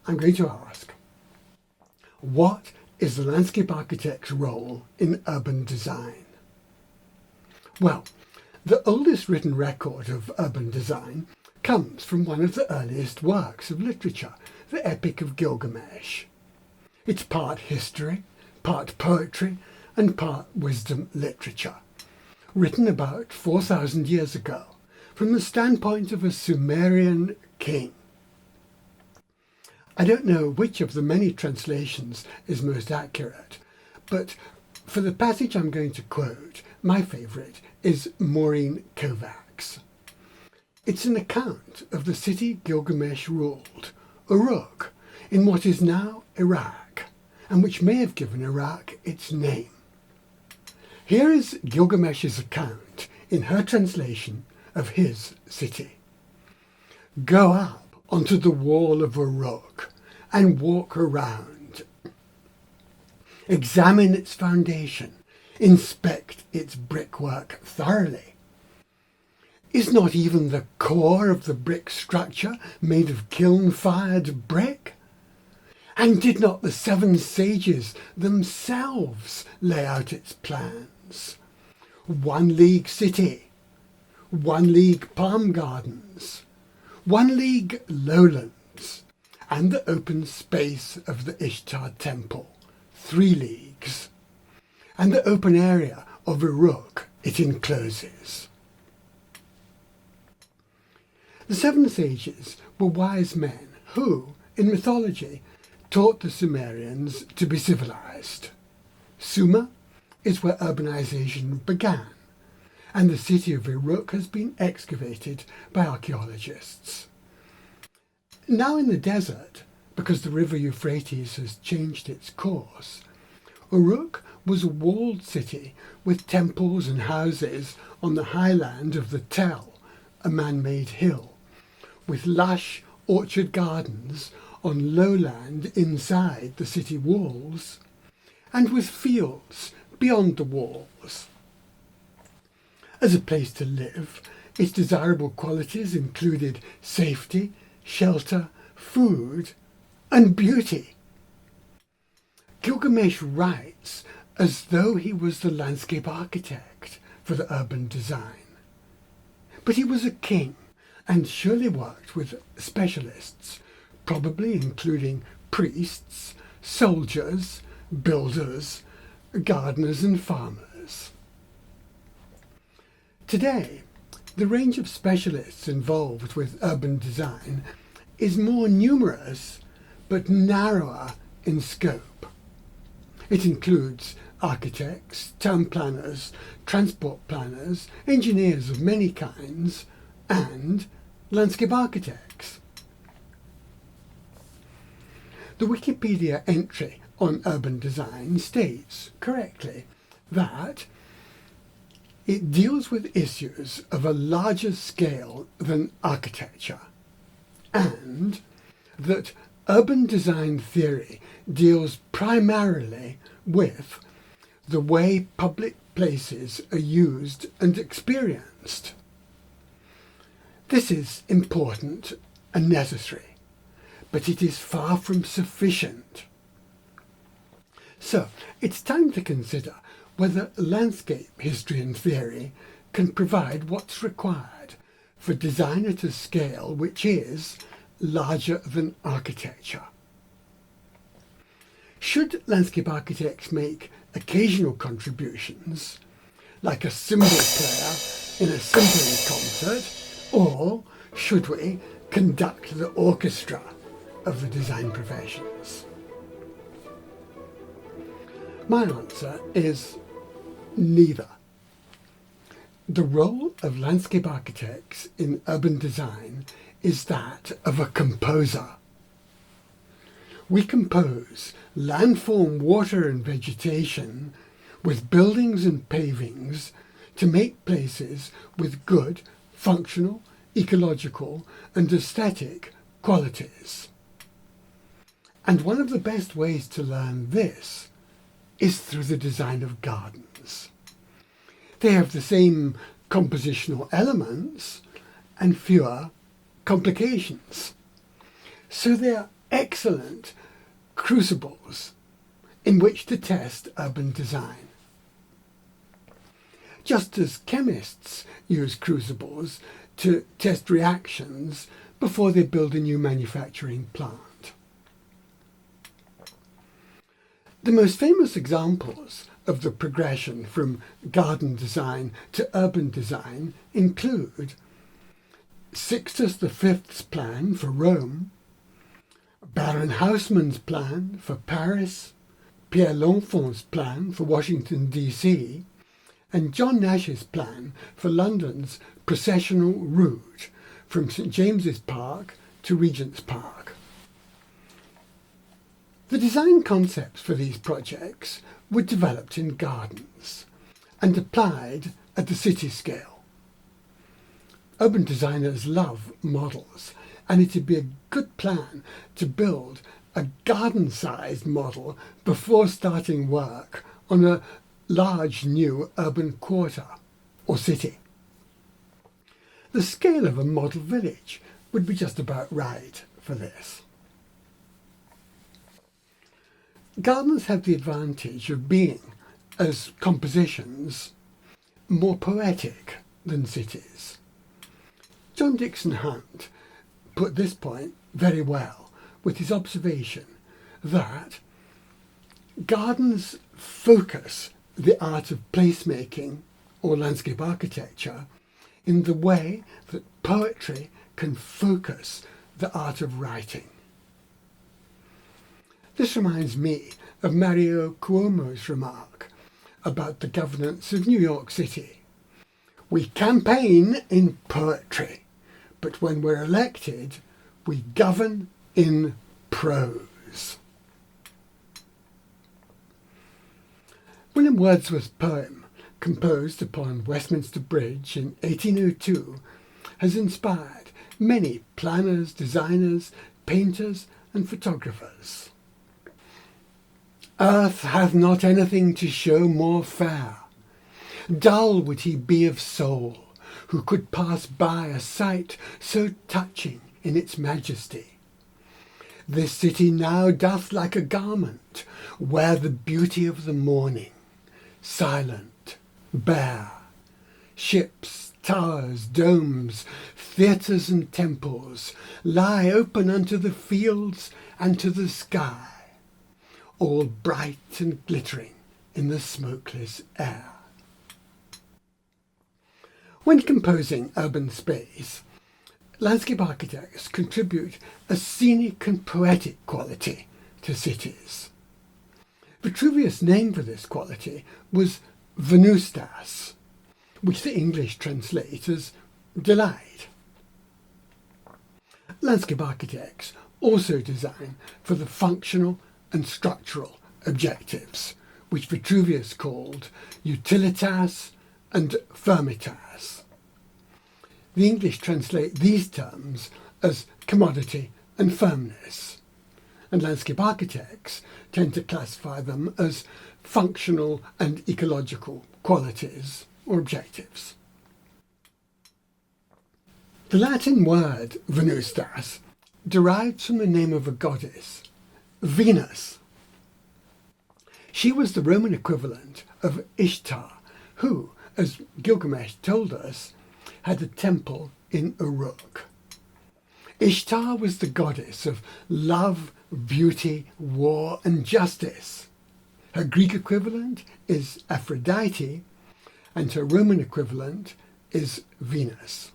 I'm going to ask, what is the landscape architect's role in urban design? Well, the oldest written record of urban design comes from one of the earliest works of literature, the Epic of Gilgamesh. It's part history, part poetry, and part wisdom literature, written about 4,000 years ago from the standpoint of a Sumerian king. I don't know which of the many translations is most accurate, but for the passage I'm going to quote, my favourite is Maureen Kovacs. It's an account of the city Gilgamesh ruled, Uruk, in what is now Iraq, and which may have given Iraq its name. Here is Gilgamesh's account in her translation of his city. Go up onto the wall of Uruk and walk around. Examine its foundation, inspect its brickwork thoroughly. Is not even the core of the brick structure made of kiln-fired brick? And did not the 7 sages themselves lay out its plans? 1 league city, 1 league palm gardens, 1 league lowlands, and the open space of the Ishtar temple, 3 leagues, and the open area of Uruk it encloses. The 7 sages were wise men who, in mythology, taught the Sumerians to be civilized. Sumer is where urbanization began, and the city of Uruk has been excavated by archaeologists. Now in the desert, because the river Euphrates has changed its course, Uruk was a walled city with temples and houses on the highland of the Tell, a man-made hill, with lush orchard gardens on lowland inside the city walls, and with fields beyond the walls. As a place to live, its desirable qualities included safety, shelter, food, and beauty. Gilgamesh writes as though he was the landscape architect for the urban design. But he was a king, and surely worked with specialists, probably including priests, soldiers, builders, gardeners and farmers. Today, the range of specialists involved with urban design is more numerous but narrower in scope. It includes architects, town planners, transport planners, engineers of many kinds, and landscape architects. The Wikipedia entry on urban design states correctly that it deals with issues of a larger scale than architecture, and that urban design theory deals primarily with the way public places are used and experienced. This is important and necessary, but it is far from sufficient. So, it's time to consider whether landscape history and theory can provide what's required for design at a scale which is larger than architecture. Should landscape architects make occasional contributions, like a cymbal player in a symphony concert, or should we conduct the orchestra of the design professions? My answer is neither. The role of landscape architects in urban design is that of a composer. We compose landform water and vegetation with buildings and pavings to make places with good, functional, ecological and aesthetic qualities. And one of the best ways to learn this is through the design of gardens. They have the same compositional elements and fewer complications. So they're excellent crucibles in which to test urban design. Just as chemists use crucibles to test reactions before they build a new manufacturing plant. The most famous examples of the progression from garden design to urban design include Sixtus V's plan for Rome, Baron Haussmann's plan for Paris, Pierre L'Enfant's plan for Washington, D.C., and John Nash's plan for London's processional route from St James's Park to Regent's Park. The design concepts for these projects were developed in gardens and applied at the city scale. Urban designers love models, and it would be a good plan to build a garden-sized model before starting work on a large new urban quarter or city. The scale of a model village would be just about right for this. Gardens have the advantage of being, as compositions, more poetic than cities. John Dixon Hunt put this point very well with his observation that gardens focus the art of placemaking or landscape architecture in the way that poetry can focus the art of writing. This reminds me of Mario Cuomo's remark about the governance of New York City. We campaign in poetry, but when we're elected, we govern in prose. William Wordsworth's poem, composed upon Westminster Bridge in 1802, has inspired many planners, designers, painters, and photographers. Earth hath not anything to show more fair. Dull would he be of soul, who could pass by a sight so touching in its majesty. This city now doth like a garment wear the beauty of the morning, silent, bare. Ships, towers, domes, theatres and temples lie open unto the fields and to the sky, all bright and glittering in the smokeless air. When composing urban space, landscape architects contribute a scenic and poetic quality to cities. Vitruvius' name for this quality was venustas, which the English translate as delight. Landscape architects also design for the functional and structural objectives, which Vitruvius called utilitas and firmitas. The English translate these terms as commodity and firmness, and landscape architects tend to classify them as functional and ecological qualities or objectives. The Latin word venustas derives from the name of a goddess, Venus. She was the Roman equivalent of Ishtar, who, as Gilgamesh told us, had a temple in Uruk. Ishtar was the goddess of love, beauty, war, and justice. Her Greek equivalent is Aphrodite, and her Roman equivalent is Venus.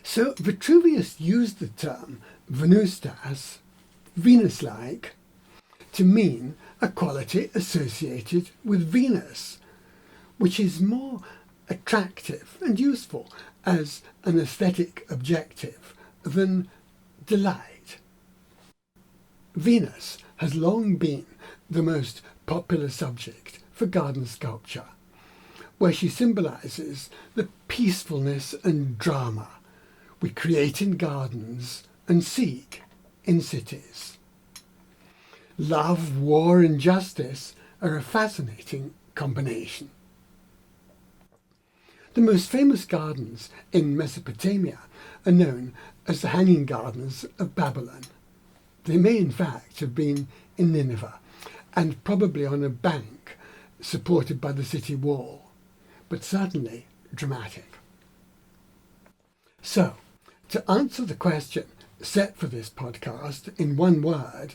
So Vitruvius used the term venustas, Venus-like, to mean a quality associated with Venus, which is more attractive and useful as an aesthetic objective than delight. Venus has long been the most popular subject for garden sculpture, where she symbolises the peacefulness and drama we create in gardens and seek in cities. Love, war, and justice are a fascinating combination. The most famous gardens in Mesopotamia are known as the Hanging Gardens of Babylon. They may in fact have been in Nineveh, and probably on a bank supported by the city wall, but certainly dramatic. So, to answer the question set for this podcast in one word,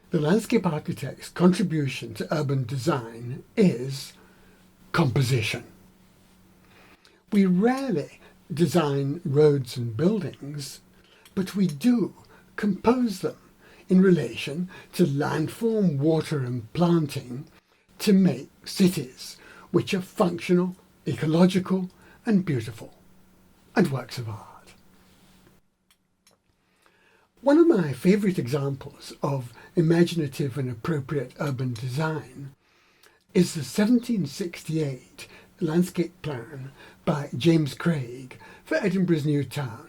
the landscape architect's contribution to urban design is composition. We rarely design roads and buildings, but we do compose them in relation to landform, water and planting to make cities which are functional, ecological and beautiful, and works of art. One of my favourite examples of imaginative and appropriate urban design is the 1768 landscape plan by James Craig for Edinburgh's new town.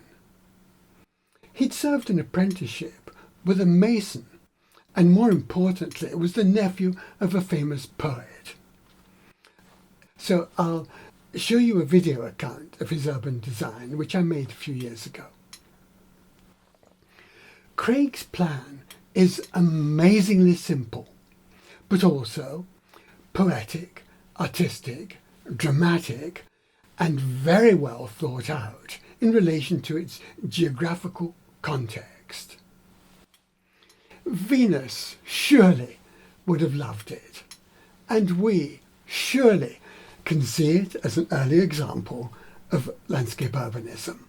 He'd served an apprenticeship with a mason, and more importantly, was the nephew of a famous poet. So I'll show you a video account of his urban design, which I made a few years ago. Craig's plan is amazingly simple, but also poetic, artistic, dramatic, and very well thought out in relation to its geographical context. Venus surely would have loved it, and we surely can see it as an early example of landscape urbanism.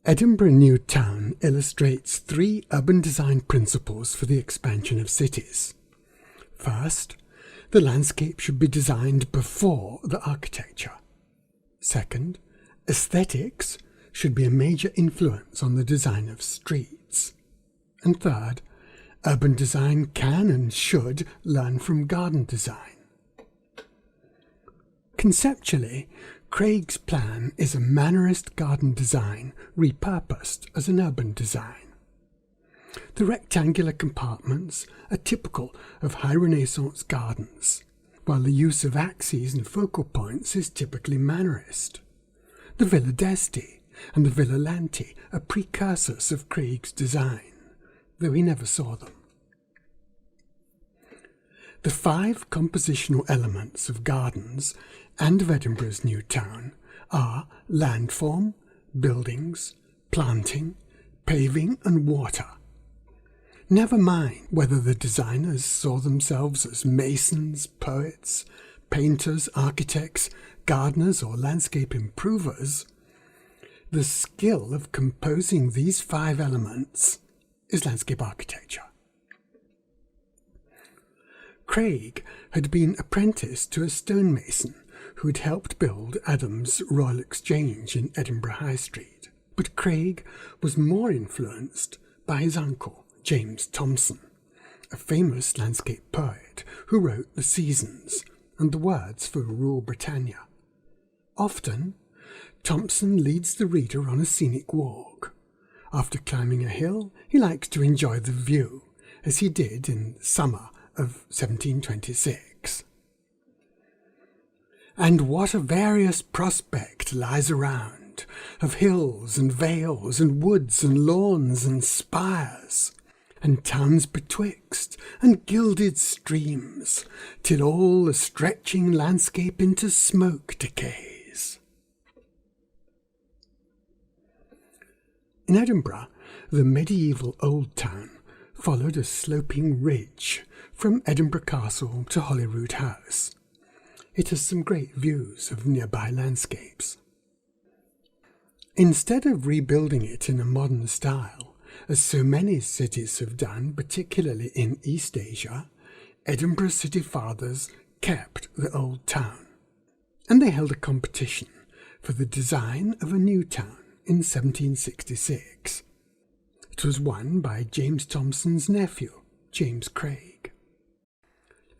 Edinburgh New Town illustrates 3 urban design principles for the expansion of cities. First, the landscape should be designed before the architecture. Second, aesthetics should be a major influence on the design of streets. And third, urban design can and should learn from garden design. Conceptually, Craig's plan is a mannerist garden design repurposed as an urban design. The rectangular compartments are typical of high Renaissance gardens, while the use of axes and focal points is typically mannerist. The Villa d'Este and the Villa Lanti are precursors of Craig's design, though he never saw them. The 5 compositional elements of gardens and of Edinburgh's new town are landform, buildings, planting, paving and water. Never mind whether the designers saw themselves as masons, poets, painters, architects, gardeners or landscape improvers, the skill of composing these 5 elements is landscape architecture. Craig had been apprenticed to a stonemason who had helped build Adams' Royal Exchange in Edinburgh High Street, but Craig was more influenced by his uncle, James Thomson, a famous landscape poet who wrote The Seasons and the words for Rule Britannia. Often, Thomson leads the reader on a scenic walk. After climbing a hill, he likes to enjoy the view, as he did in summer of 1726. And what a various prospect lies around, of hills and vales and woods and lawns and spires, and towns betwixt, and gilded streams, till all the stretching landscape into smoke decays. In Edinburgh, the medieval Old Town followed a sloping ridge from Edinburgh Castle to Holyrood House. It has some great views of nearby landscapes. Instead of rebuilding it in a modern style, as so many cities have done, particularly in East Asia, Edinburgh city fathers kept the Old Town, and they held a competition for the design of a new town in 1766. It was won by James Thomson's nephew, James Craig.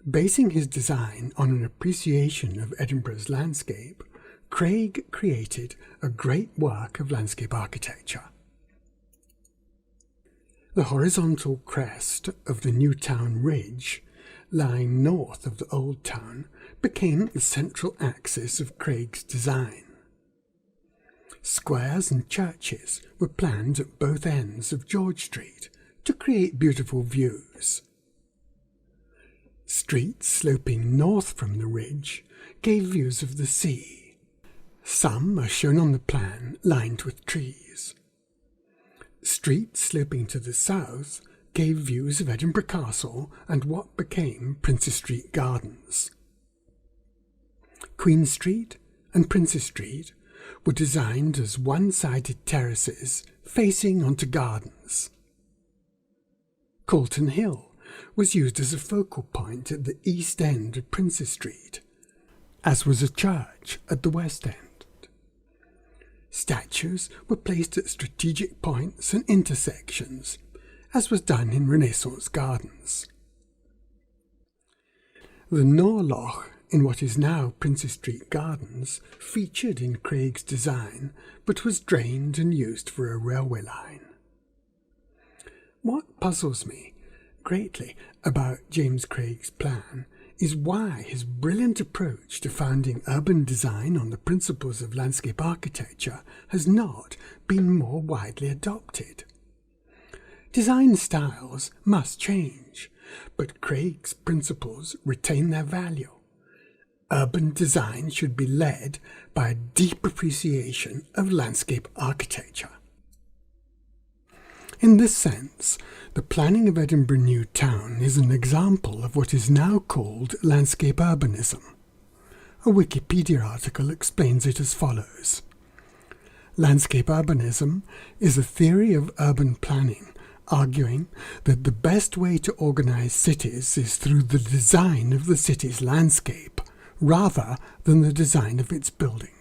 Basing his design on an appreciation of Edinburgh's landscape, Craig created a great work of landscape architecture. The horizontal crest of the New Town Ridge lying north of the Old Town, became the central axis of Craig's design. Squares and churches were planned at both ends of George Street to create beautiful views. Streets sloping north from the ridge gave views of the sea. Some are shown on the plan lined with trees. Streets sloping to the south gave views of Edinburgh Castle and what became Princes Street Gardens. Queen Street and Princes Street were designed as one-sided terraces facing onto gardens. Calton Hill was used as a focal point at the east end of Princes Street, as was a church at the west end. Statues were placed at strategic points and intersections, as was done in Renaissance gardens. The Norloch in what is now Princes Street Gardens featured in Craig's design, but was drained and used for a railway line. What puzzles me greatly about James Craig's plan is why his brilliant approach to founding urban design on the principles of landscape architecture has not been more widely adopted. Design styles must change, but Craig's principles retain their value. Urban design should be led by a deep appreciation of landscape architecture. In this sense, the planning of Edinburgh New Town is an example of what is now called landscape urbanism. A Wikipedia article explains it as follows. Landscape urbanism is a theory of urban planning, arguing that the best way to organize cities is through the design of the city's landscape, rather than the design of its buildings.